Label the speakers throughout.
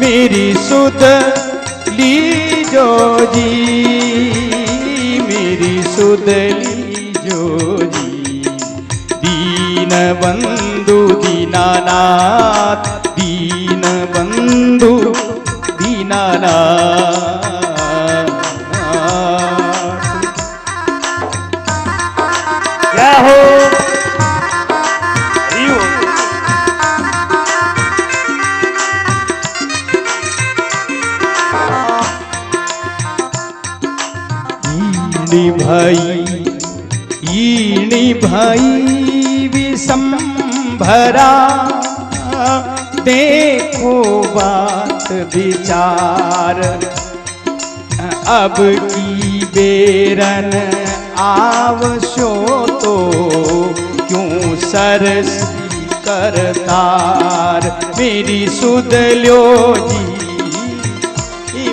Speaker 1: मेरी सुध लीजो जी, मेरी सुध लीजो जी। दीन बंधु दीनानाथ, दीन बंधु दीनानाथ।
Speaker 2: क्या हो
Speaker 1: ईणी भाई विषंभरा, देखो बात विचार। अब की बेरन आवशो तो क्यों सरसी करतार। मेरी सुध ल्यो जी,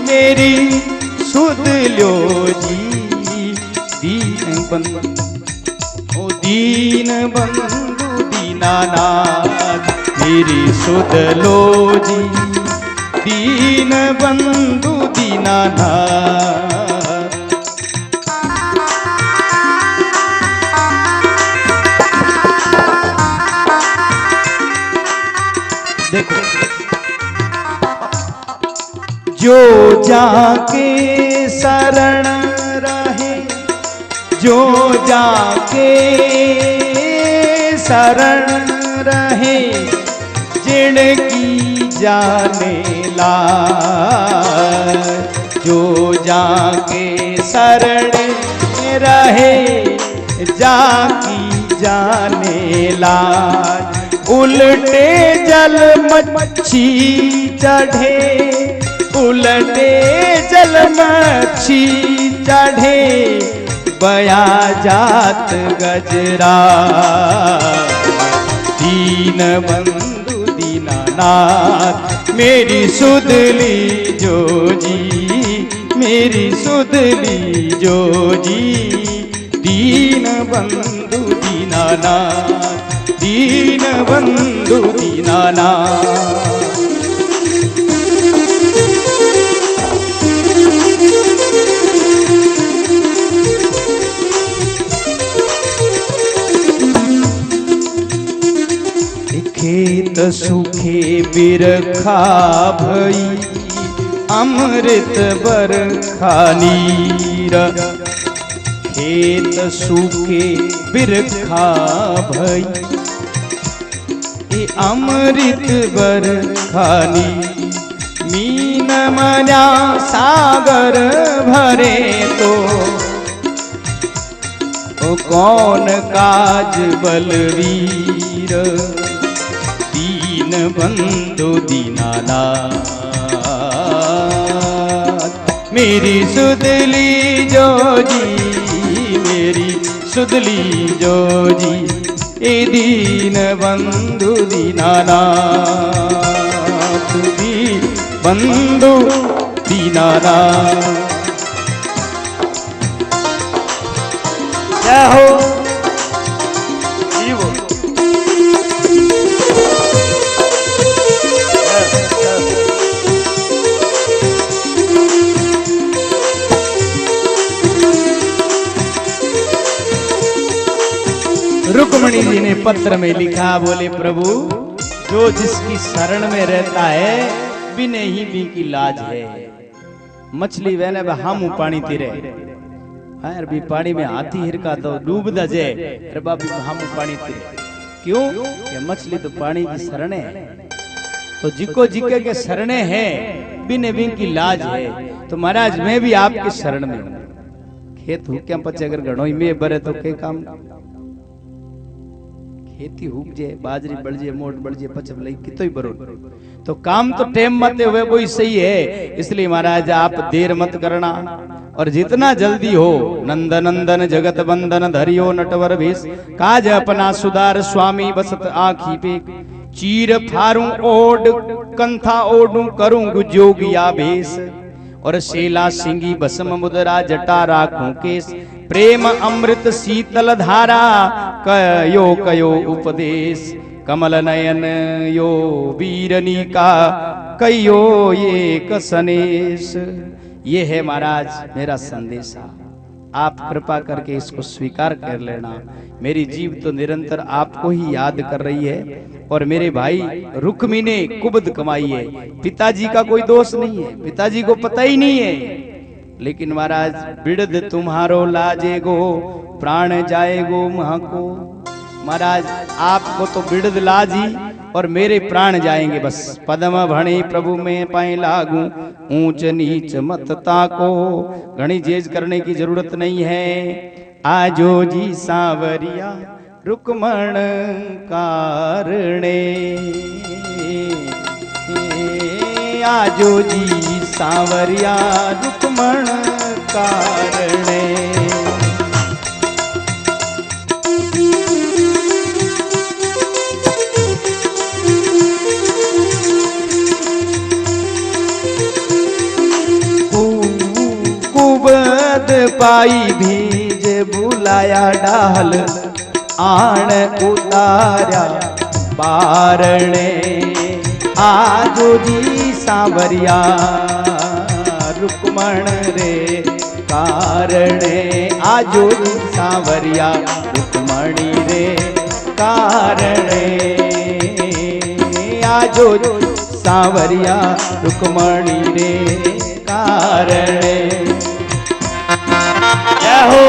Speaker 1: मेरी सुध ल्यो जी। दीन बंधु दीन बंधु दीनानाथ, मेरी सुध लो जी। दीन बंधु दीनानाथ। देखो जो जाके शरण रहे, जो जाके शरण रहे, जिनकी जाने लाज। जो जाके शरण रहे, जाकी जाने लाज। उल्टे जल मच्छी चढ़े, उल्टे जल मच्छी चढ़े, बया जात गजरा। दीन बंधु दीनानाथ, मेरी सुध लीजो जी, मेरी सुध लीजो जी। दीन बंधु दीनानाथ, दीन बंधु दीनानाथ। खेत सूखे बिरखा भई, अमृत बरखा नीर। खेत सूखे बिरखा भई, अमृत बरखा नीर। मीन मना सागर भरे तो कौन काज बलवीर। दीन बंधु दीनानाथ, मेरी सुध लीजो जी, मेरी सुध लीजो जी। ए दीन बंधु दीनानाथ, दीन बंधु दीनानाथ।
Speaker 2: क्या हो
Speaker 1: रुक्मणी जी ने पत्र में लिखा, बोले प्रभु जो जिसकी शरण में रहता है बिने ही भी की लाज है। मछली वेने हम पानी तीरे यार भी पानी में हाथी हिरका तो डूब दजे, अरे बाबी हम पानी तीरे क्यों कि मछली तो पानी की शरण है। तो जिको जिके के शरणे है बिने भी की लाज है। तो महाराज मैं भी आपके शरण में हूं। खेत हुक्या पचे अगर घणोई में भरे तो के काम। खेती हुकजे, बाजरी बढ़जे, मोट बढ़जे, पचप लई कितोई बरो। तो काम तो टेम मत हुए वो ही सही है। इसलिए महाराज आप देर मत करना और जितना जल्दी हो नंद नंदन जगत बंदन धरियो नटवर भेष। काज अपना सुधार स्वामी बसत आँखी पे। चीर फारू ओड कंथा ओडू करूं जोगिया भेष। और शेला सिंगी भस्म मुद्रा जटा राखूं केस। प्रेम अमृत शीतल धारा कयो कयो उपदेश। कमल नयन यो वीरनी का कहियो एक सनेश। ये है महाराज मेरा संदेशा, आप कृपा करके इसको स्वीकार कर लेना। मेरी जीव तो निरंतर आपको ही याद कर रही है, और मेरे भाई रुक्मी ने कुबद कमाई है। पिताजी का कोई दोष नहीं है, पिताजी को पता ही नहीं है, लेकिन महाराज बिड़द तुम्हारो लाजेगो, प्राण जाएगो महको। महाराज आपको तो बिड़द लाजी और मेरे प्राण जाएंगे बस। पद्म भणे प्रभु में पाए लागू, ऊंच नीच मत ताको। घनी जेज करने की जरूरत नहीं है। आजो जी सांवरिया रुक्मण कारणे, आजो जी सांवरिया रुक्मण कारणे। कुबद पाई भीज बुलाया डाल, आण उतारा बारणे। आजो जी सांवरिया रुक्मण रे कारणे, आजो जी सांवरिया रुक्मणी रे कारणे। आजो जी सांवरिया रुक्मणी रे कारणे। जय हो।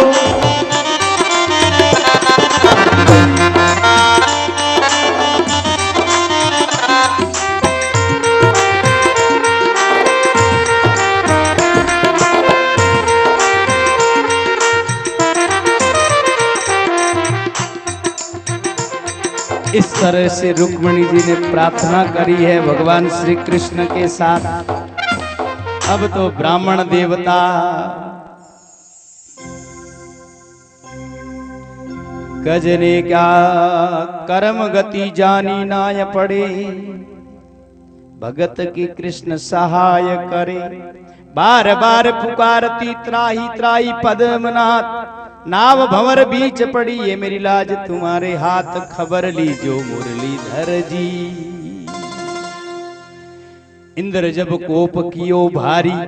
Speaker 1: इस तरह से रुक्मिणी जी ने प्रार्थना करी है भगवान श्री कृष्ण के साथ। अब तो ब्राह्मण देवता गजने क्या कर्म गति जानी नाय पड़े, भगत की कृष्ण सहाय करे। बार बार पुकारती त्राही त्राही पद्मनाथ, नाव भंवर बीच पड़ी ये मेरी लाज तुम्हारे हाथ। खबर लीजो मुरलीधर जी, इंद्र जब कोप कियो भारी,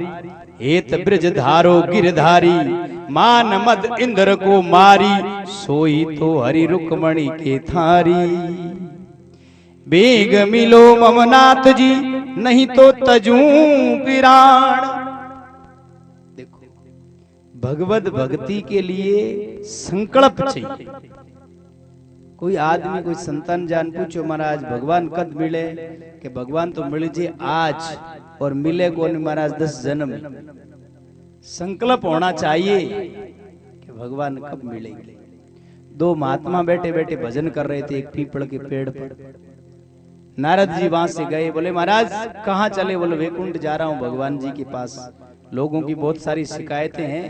Speaker 1: हेत ब्रज धारो गिरधारी। मान मद इंद्र को मारी, सोई तो हरि रुक्मणी के थारी। बेग मिलो ममनाथ जी, नहीं तो तजू पिराण। देखो भगवत भक्ति के लिए संकल्प चाहिए। कोई आदमी कोई संतान जान पूछो महाराज भगवान कब मिले, कि भगवान तो मिल जे आज, और मिले कौन महाराज 10 जन्म। संकल्प होना चाहिए कि भगवान कब मिलेंगे। दो महात्मा बैठे बैठे भजन कर रहे थे एक पीपल के पेड़ पर। नारद जी वहां से गए, बोले महाराज कहाँ चले? बोले वैकुंठ जा रहा हूं भगवान जी के पास। लोगों की बहुत सारी शिकायतें हैं,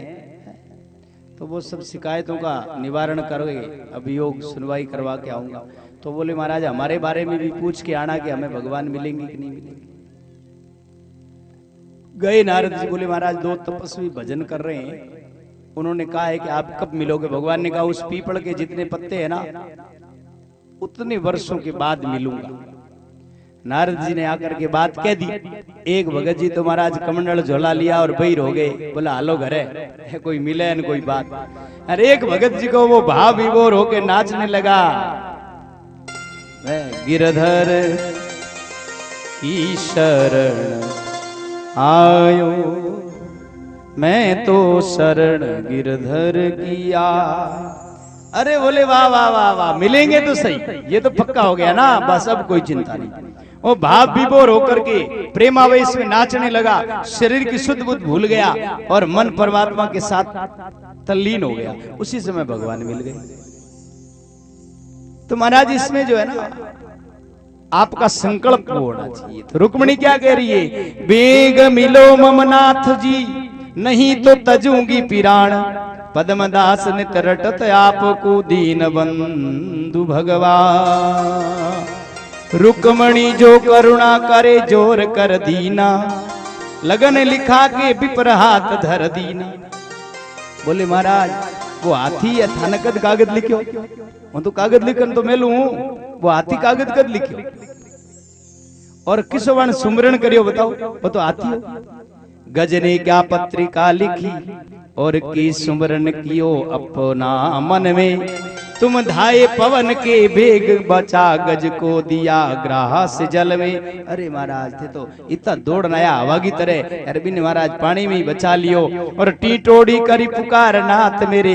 Speaker 1: तो वो सब शिकायतों का निवारण करके अभियोग सुनवाई करवा के आऊंगा। तो बोले महाराज हमारे बारे में भी पूछ के आना कि हमें भगवान मिलेंगे कि नहीं मिलेंगे। गए नारद जी, बोले महाराज 2 तपस्वी भजन कर रहे हैं, उन्होंने कहा है कि आप कब मिलोगे? भगवान ने कहा उस पीपल के जितने पत्ते हैं ना, उतने वर्षों के बाद मिलूंगा। नारद जी ने आकर के बात कह दी। एक भगत जी तो महाराज कमंडल झोला लिया और बहिर हो गए। बोला हालो घरे है कोई मिले न कोई बात। अरे एक भगत जी को वो भाव विभोर होके नाचने लगा। गिरधर की शरण आयो, मैं तो शरण गिरधर किया। अरे बोले वाह वाह वाह वाह, मिलेंगे तो सही, ये तो पक्का हो गया ना, बस अब कोई चिंता नहीं। वो भाव विभोर होकर के प्रेमावेश में नाचने लगा, शरीर की शुद्ध बुद्ध भूल गया और मन परमात्मा के साथ तल्लीन हो गया। उसी समय भगवान मिल गए। तो महाराज इसमें जो है ना आपका संकल्प होना चाहिए। तो रुक्मिणी क्या कह रही है? बेग मिलो ममनाथ जी, नहीं तो तजूंगी पिराण। पद्मदास नित रटत आपको दीन बंधु भगवान। रुक्मिणी जो करुणा करे जोर कर दीना, लगन लिखा के विपर हाथ धर दीना। बोले महाराज वो हाथी या थानकद कागज लिखो? मैं तो कागज लिखन तो मेलू हूं, वो हाथी कागज कद लिखो? और किसो वण सुमरण करियो बताओ, वो तो आती हो। गज ने क्या पत्रिका लिखी और की सुमरण कियो अपना मन में, तुम धाये पवन के बेग बचा गज को दिया ग्रास जल में। अरे महाराज थे तो इतना दौड़ना आया हवा की तरह, अरबी ने महाराज पानी में ही बचा लियो। और टीटोड़ी करी पुकार नाथ मेरे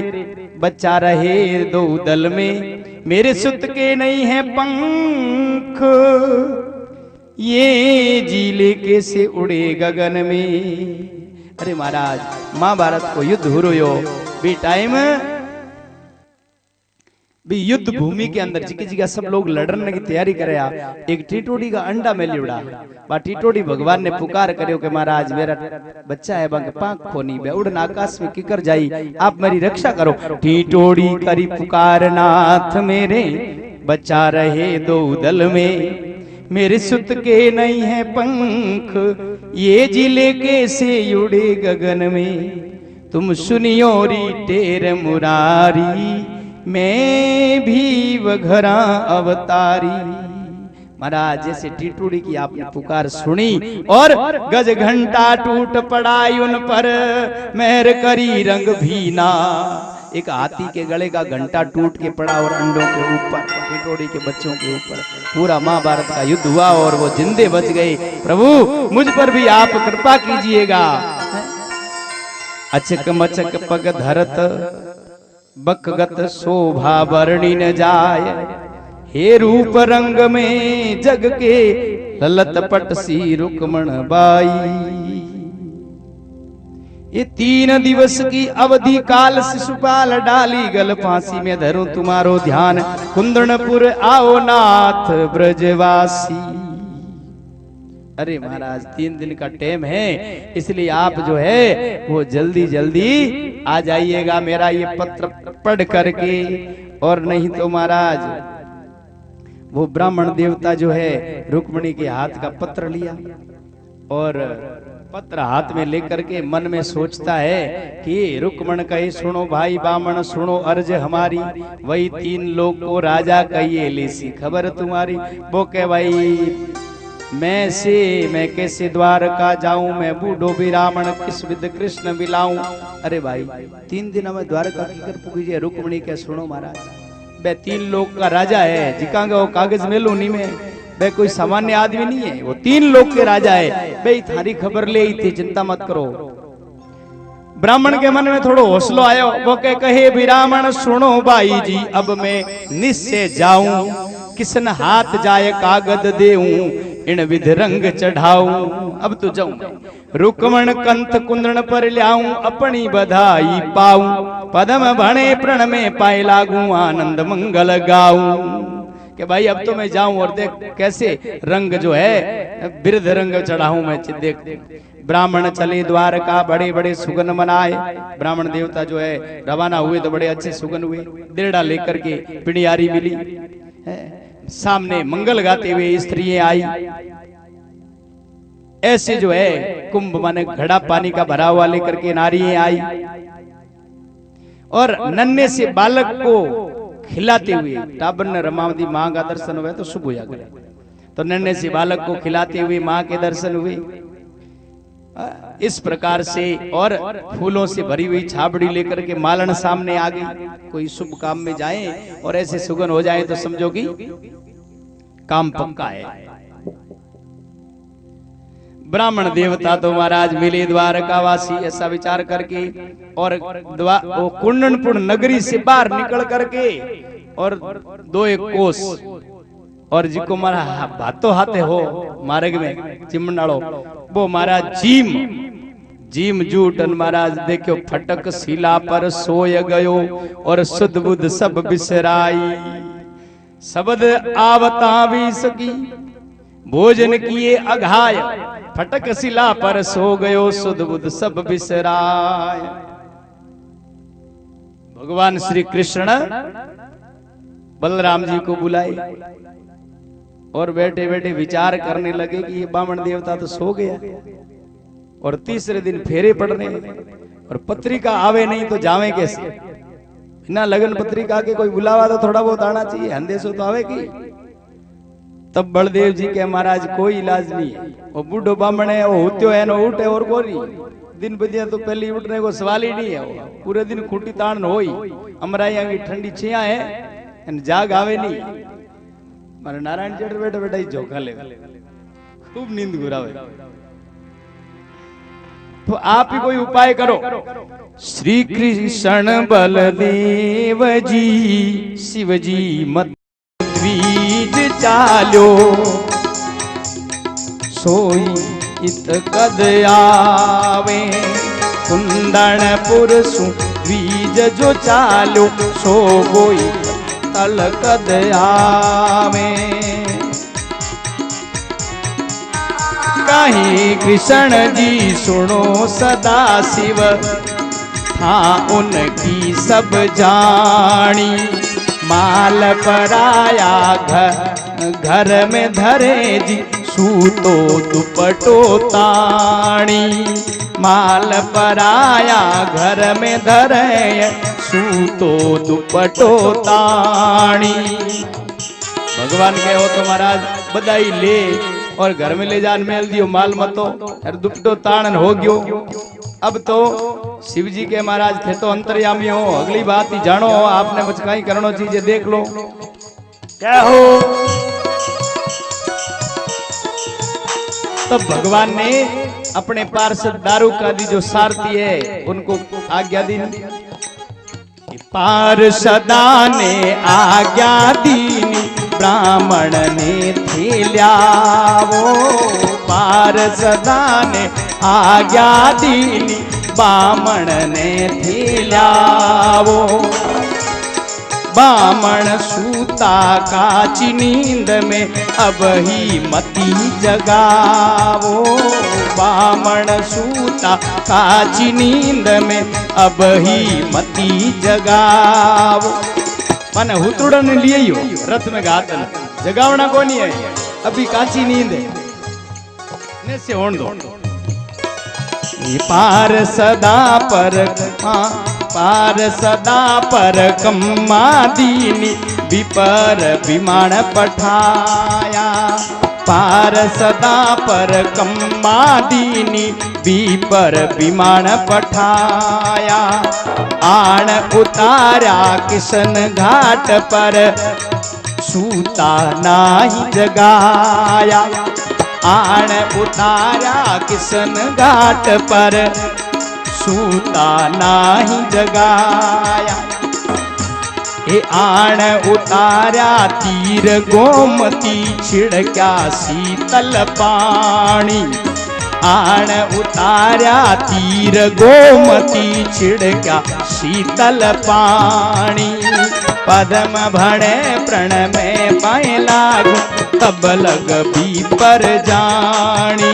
Speaker 1: बच्चा रहे दो दल में, मेरे सुत के नहीं है पंख ये जीले के से उड़े गगन में। अरे महाराज महाभारत को युद्ध हो रही हो भी टाइम भी युद्ध भूमि के अंदर जिकी जगह सब लोग लड़ने की तैयारी करे। एक टीटोड़ी का अंडा में लिवड़ा बा टीटोड़ी भगवान ने पुकार करियो कि महाराज मेरा बच्चा है बंग पांख खोनी बे उड़न आकाश में किकर जाई, आप मेरी रक्षा करो। टीटोड़ी करी पुकार नाथ मेरे बच्चा रहे दो दल में, मेरे सुत के नहीं है पंख ये जिले के से उड़े गगन में, तुम सुनियो री टेर मुरारी मैं भी वघरा अवतारी। महाराज जैसे टीटोड़ी की आपने पुकार सुनी और गज घंटा टूट पड़ा उन पर मेहर करी रंग भीना। एक हाथी के गले का घंटा टूट के पड़ा और अंडों के ऊपर टीटोड़ी के बच्चों के ऊपर पूरा महाभारत का युद्ध हुआ और वो जिंदे बच गए। प्रभु मुझ पर भी आप कृपा कीजिएगा। अचक मचक पग धरत बकगत शोभा वर्णी न जाय, हे रूप रंग में जग के ललत पट सी रुक्मण बाई। ये 3 दिवस की अवधि काल शिशुपाल डाली गल फांसी में धरूं तुम्हारो ध्यान, कुंदनपुर आओ नाथ ब्रजवासी। अरे महाराज 3 दिन का टाइम है इसलिए आप जो है वो जल्दी जल्दी आ जाइएगा मेरा ये पत्र पढ़ करके। और नहीं तो महाराज वो ब्राह्मण देवता जो है रुक्मणी के हाथ का पत्र लिया और पत्र हाथ में लेकर के मन में सोचता है कि रुक्मण कहे सुनो भाई बामण सुनो अर्ज हमारी, वही 3 लोग को राजा कहिए लेसी खबर तुम्हारी। वो कहे भाई मैं कैसे द्वारका जाऊं, मैं बूढ़ो बिरामण किस विद कृष्ण मिलाऊं। अरे भाई 3 दिन में द्वारका की कर पुगीजिए। रुक्मणी के सुनो महाराज बे 3 लोग का राजा है जिकांगा वो कागज में लो नहीं में बे कोई सामान्य आदमी नहीं है, वो 3 लोग के राजा है बे थारी खबर ले थी चिंता मत करो। ब्राह्मण के मन में थोड़ो हौसलो आयो, वो कहे बिरामण सुनो भाई जी अब मैं निश्चय जाऊं, किसन हाथ जाए कागद देऊं इन विध रंग चढ़ाऊं। अब तो जाऊं रुक्मण कंथ कुंदन पर ल्याऊं अपनी बधाई पाऊं, पदम भणे प्रण में पाए लागू आनंद मंगल गाऊं। कि भाई अब तो मैं जाऊं और देख कैसे रंग जो है बिरध रंग चढ़ाऊं मैं देख। ब्राह्मण चले द्वारका बड़े बड़े सुगन मनाए। ब्राह्मण देवता जो है रवाना हुए तो बड़े अच्छे सुगन हुए, दिरड़ा लेकर के पिड़ियारी मिली, सामने मंगल गाते हुए स्त्रियां आई। ऐसे जो है कुंभ माने घड़ा पानी का भरा हुआ लेकर के नारियां आई और नन्हे से बालक को खिलाते हुए टाबर ने रमावती मां का दर्शन हुआ तो शुभ हो जाएगा। तो नन्हे से बालक को खिलाते हुए मां के दर्शन हुए इस प्रकार से। और फूलों से भरी हुई छाबड़ी लेकर के मालन सामने आ गई। कोई शुभ काम में जाए और ऐसे सुगन हो जाए तो समझो कि काम पक्का है। ब्राह्मण देवता तो महाराज मिले द्वारकावासी ऐसा विचार करके और वो कुंदनपुर नगरी से बाहर निकल करके और 2 कोस और जिको मारा भातो हाथे हो मार्ग में चिमनाड़ो वो महाराज जीम जूटन महाराज देखो फटक शिला पर सोय गयो और सुध बुध सब बिसराई, शब्द आवता भी सकी भोजन किए अघाय, फटक शिला पर सो गयो सुध बुध सब बिसराय। भगवान श्री कृष्ण बलराम जी को बुलाए और बैठे बैठे विचार करने लगे कि ये बामन देवता तो सो गया और तीसरे दिन फेरे पड़ने और पत्रिका आवे नहीं तो जावे कैसे। बिना लगन पत्रिका के कोई बुलावा तो थोड़ा बहुत आना चाहिए, अंदेशो तो आवे की। तब बलदेव जी के महाराज कोई इलाज नहीं है, वो बूढ़ो बामण है, वो होत्यो है नो उठे और कोरी दिन बजे तो पहले उठने को सवाल ही नहीं है, वो पूरे दिन खूटी ताण होई। हमारा यहाँ की ठंडी छिया है जाग आवे नहीं, मारे नारायण जेठ बैठे बैठे झोंका ले खूब नींद गुरावे। तो आप ही कोई उपाय करो। श्री कृष्ण बलदेव जी शिव जी मत द्वीज चालो, सोई इत कद आवे कुंदनपुर सु द्वीज जो चालो, सो गोई तल कद आवे। कहीं कृष्ण जी सुनो सदा शिव, हाँ उनकी सब जानी, माल पराया घर में धरे जी, सूतो दुपटो ताणी। माल पराया घर में धरे, सूतो दुपटो ताणी। भगवान कहो तो महाराज बधाई ले और घर में ले जान मेल दियो माल मतो और दुपटो ताणन हो गयो। अब तो शिव जी के महाराज थे तो अंतर्यामी हो, अगली बात ही जानो, आपने कुछ कहीं करनो चीजें देख लो।
Speaker 2: क्या हो?
Speaker 1: तब भगवान ने अपने पार्षद दारू का दी जो सारथी है उनको आज्ञा दी। पार्षदा ने आज्ञा दीनी, ब्राह्मण ने थेल्यावो। पार्षदा ने आज्ञा दीनी, ब्राह्मण ने थेल्यावो। बामण सूता काची नींद में अब ही मती जगावो। बामण सूता काची नींद में अब ही मती जगावो। माने हुतुड़न लिए यो रथ में घातन जगावना को नहीं है, अभी काची नींद है ने से होण दो। पार सदा पर पार सदा पर कम्मा दीनी, विपर विमान पठाया। पार सदा पर कम्मा दीनी, विपर विमान पठाया। आण उतारा किशन घाट पर, सूता नाही जगाया। आण उतारा किशन घाट पर, सूता नाही जगाया। ए आण उतारा तीर गोमती, छिड़क्या शीतल पानी। आण उतारा तीर गोमती, छिड़क्या शीतल पानी। पदम भणे प्रण में पाए लागू, तब लग भी पर जानी।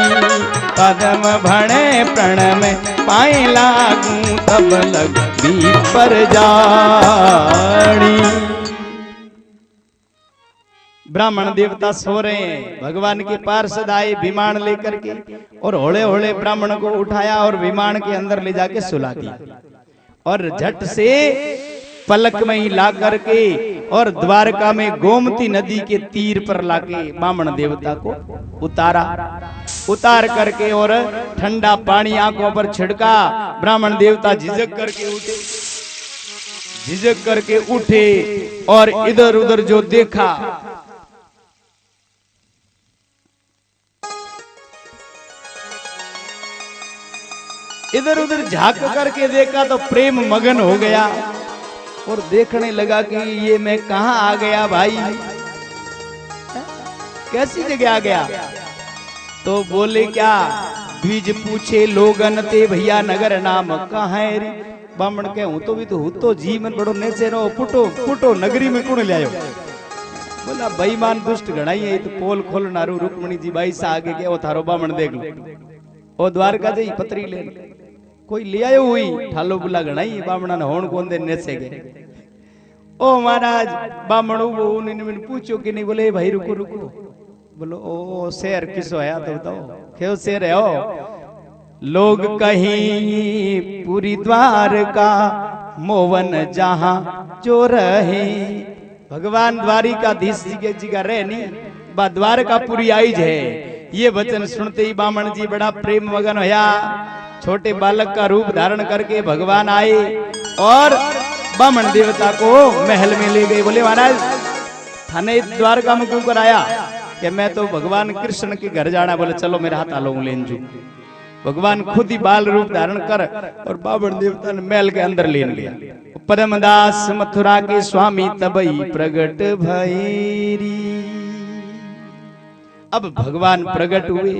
Speaker 1: पदम भणे प्रण में पाए लागू, तब लग भी पर जानी। ब्राह्मण देवता सो रहे हैं, भगवान के पार्षद आए विमान लेकर के और होले होले ब्राह्मण को उठाया और विमान के अंदर ले जाके सुला दिया और झट से पलक में ही ला करके और द्वारका में गोमती नदी के तीर पर लाके ब्राह्मण देवता को उतारा। उतार करके और ठंडा पानी आंखों पर छिड़का। ब्राह्मण देवता झिझक करके उठे, झिझक करके उठे और इधर उधर जो देखा, इधर उधर झांक करके देखा तो प्रेम मगन हो गया और देखने लगा कि ये मैं कहां आ गया भाई, कैसी जगह आ गया। तो बोले क्या, द्विज पूछे लोगन ते भैया नगर नाम कहाँ है रे। बामण के हूं तो भी तो हूं तो जी मन बड़ो नेचे रो पुटो पुटो नगरी में कौन ले आयो। बोला बेईमान दुष्ट घणाई है, तो पोल खोल नारू रुक्मणी जी बाई से आगे के ओ थारो बामण देख लो। ओ द्वारका जी पत्री ले कोई ले आयो हुई ठालो बुला घणाई बामणा ने होण कोन दे नेचे गए। ओ महाराज बामणो वो उन्होंने पूछो कि नहीं। बोले भाई रुको रुको। बोलो ओ शेर किसो है तो बताओ, क्यों शेर है ओ। लोग कहीं पूरी द्वारका मोवन जहां जो रहे। भगवान द्वारिकाधीश जी के जी का रहे नहीं, बा द्वारकापुरी आईज है। ये वचन सुनते ही बामण जी बड़ा प्रेम मगन होया। छोटे बालक का रूप धारण करके भगवान आए और बामण देवता को महल में ले गए। बोले महाराज थाने द्वारका में क्यों कराया? कि मैं तो भगवान कृष्ण के घर जाना। बोले चलो मेरे हाथ आलो लेन जू। भगवान खुद ही बाल रूप धारण कर और बामण देवता ने महल के अंदर लेन गया। परमदास मथुरा के स्वामी तबई प्रगट भैरी। अब भगवान प्रगट हुए।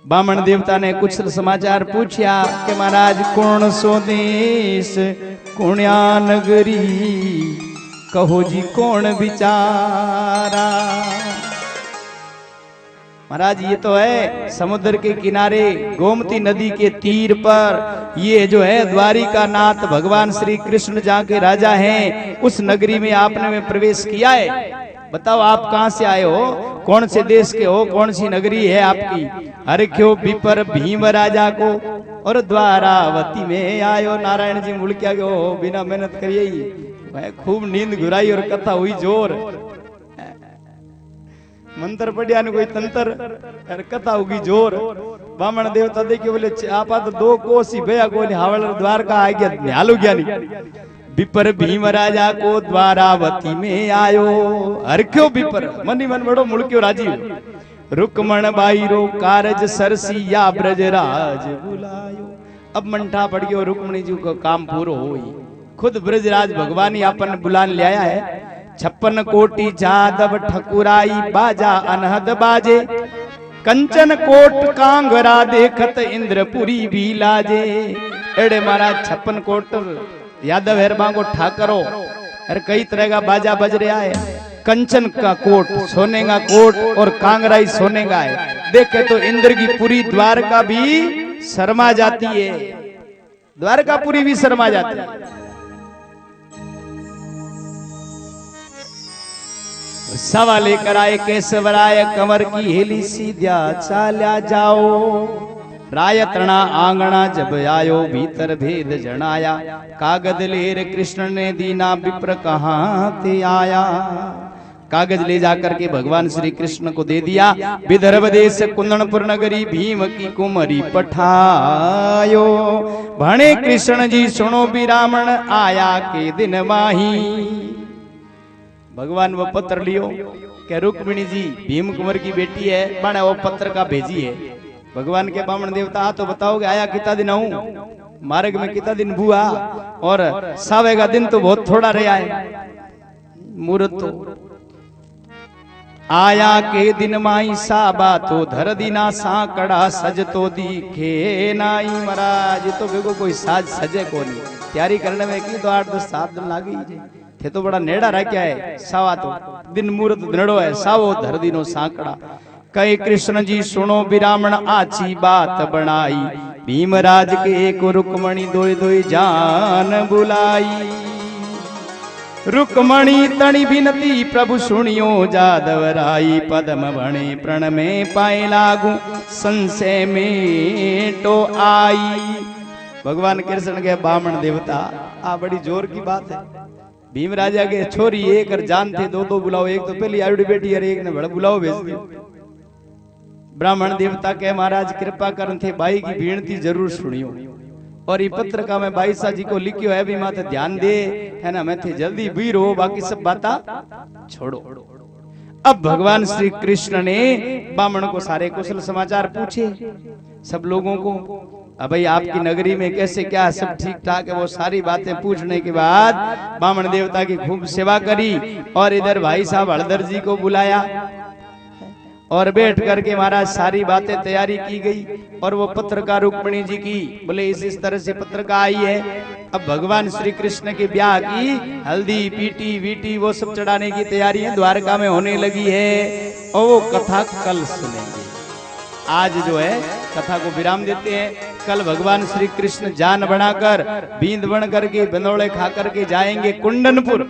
Speaker 1: बामण देवता ने कुछ समाचार पूछा कि महाराज कौन सो देश कुण्या नगरी, कहो जी कौन विचारा। महाराज ये तो है समुद्र के किनारे गोमती नदी के तीर पर, ये जो है द्वारिका नाथ भगवान श्री कृष्ण जहाँ के राजा हैं, उस नगरी में आपने में प्रवेश किया है। बताओ आप कहाँ से आए हो, कौन से देश के हो, कौन सी नगरी है आपकी? अरे क्यों विपर भीम राजा को और द्वारावती में आयो। नारायण जी मुड़ क्या गयो बिना मेहनत करिए, खूब नींद घुराई और कथा हुई जोर। मंत्र पढ़िया ने कोई तंत्र और कथा होगी जोर। बामण देवता देखिए बोले आपा तो दो कोसी भया को हावड़ द्वारका आ गया न्यालू ज्ञानी। विपर भीम राजा को द्वारावती में आयो। हर क्यों विपर मनी मन बड़ो मुड़ क्यों राजी। रुकमण बाई रो कारज सरसी या ब्रजराज बुलायो। अब मंठा पड़ गयो रुक्मणी जी का काम पूरो हो। खुद ब्रजराज भगवान ही अपन बुलान ले आया है। 56 कोटि जादव ठकुराई बाजा अनहद बाजे, कंचन कोट कांगरा देखत इंद्रपुरी भी लाजे। एड़े महाराज 56 कोट यादव हेरबा को ठाकरो और कई तरह का बाजा बज रहा है। कंचन का कोट सोने का कोट और कांगराई सोने का है। देखे तो इंद्र की पूरी द्वारका भी शर्मा जाती है। द्वारकापुरी भी शर्मा जाती है। सवा लेकर आए केसवराय कंवर की हेली सीधा चाल्या जाओ। राय तृणा आंगना जब आयो भीतर भेद जनाया। कागज लेर कृष्ण ने दीना विप्र कहाँ ते आया। कागज ले जाकर के भगवान श्री कृष्ण को दे दिया। विदर्भ देश कुंदनपुर नगरी भीम की कुमरी पठायो। भणे कृष्ण जी सुनो बिरामण आया के दिन माही। भगवान वो पत्र लियो कि रुक्मिणी जी भीम कुंवर की बेटी है, बने वो पत्र का भेजी है। भगवान के बामण देवता तो बताओगे आया कितना दिन आऊं, मार्ग में कितना दिन बुआ, और सावे का दिन तो बहुत थोड़ा रहा है। मुहूर्त तो आया के दिन माई साबा तो धर दीना साकड़ा सज तो दिखे नाई। महाराज तो बेगो कोई साज सजे को नहीं, तैयारी करने में की तो 8-10-7 दिन लागी थे। तो बड़ा नेड़ा रखा है। सावा तो दिन मुहूर्त नेड़ो है। सावो धर दीनो साकड़ा। कहे कृष्ण जी सुनो बिरामण आची बात बनाई। भीमराज के एक रुक्मणी दोई दोई जान बुलाई। रुक्मणी तणी बिनती प्रभु सुनियो जादव राई। पद्म बणे प्रण में पाए लागू संशय में तो आई। भगवान कृष्ण के बामण देवता आ बड़ी जोर की बात है। भीम राजा के छोरी एक और जान थे, दो बुलाओ। एक तो पहली आयुड़ी बेटी और एक ने बड़ा बुलाओ भेज दियो। ब्राह्मण देवता के महाराज कृपा करन थे भाई की विनती जरूर सुनियो। और ये पत्र का मैं भाई सा जी को लिखियो है भी माते ध्यान दे है ना। मैं थे जल्दी बीर हो, बाकी सब बाता छोड़ो। अब भगवान श्री कृष्ण ने बामण को सारे कुशल समाचार पूछे सब लोगों को। अब भाई आपकी नगरी में कैसे क्या सब ठीक ठाक है, वो सारी बातें पूछने के बाद बामण देवता की खूब सेवा करी। और इधर भाई साहब हरदर जी को बुलाया और बैठ करके महाराज सारी बातें तैयारी की गई। और वो पत्रकार रुक्मिणी जी की बोले इस तरह से पत्र का आई है। अब भगवान श्री कृष्ण के ब्याह की हल्दी पीटी वीटी वो सब चढ़ाने की तैयारी द्वारका में होने लगी है। और वो कथा कल सुनेंगे। आज जो है कथा को विराम देते हैं। कल भगवान श्री कृष्ण जान बनाकर बींद बन करके बंदोड़े खा करके जाएंगे कुंडनपुर,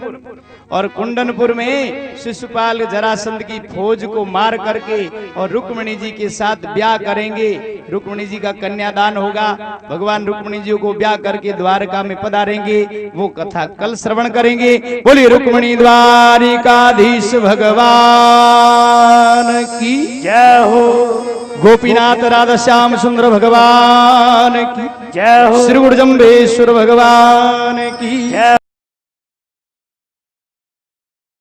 Speaker 1: और कुंडनपुर में शिशुपाल जरासंध की फौज को मार करके और रुक्मिणी जी के साथ ब्याह करेंगे। रुक्मिणी जी का कन्यादान होगा, भगवान रुक्मिणी जी को ब्याह करके द्वारका में पधारेंगे। वो कथा कल श्रवण करेंगे। बोलिए रुक्मिणी द्वारिकाधीश भगवान की
Speaker 2: जय हो,
Speaker 1: गोपीनाथ राधा श्याम सुंदर भगवान की
Speaker 2: जय हो,
Speaker 1: श्री गुरुजम्बेश्वर भगवान की
Speaker 2: जय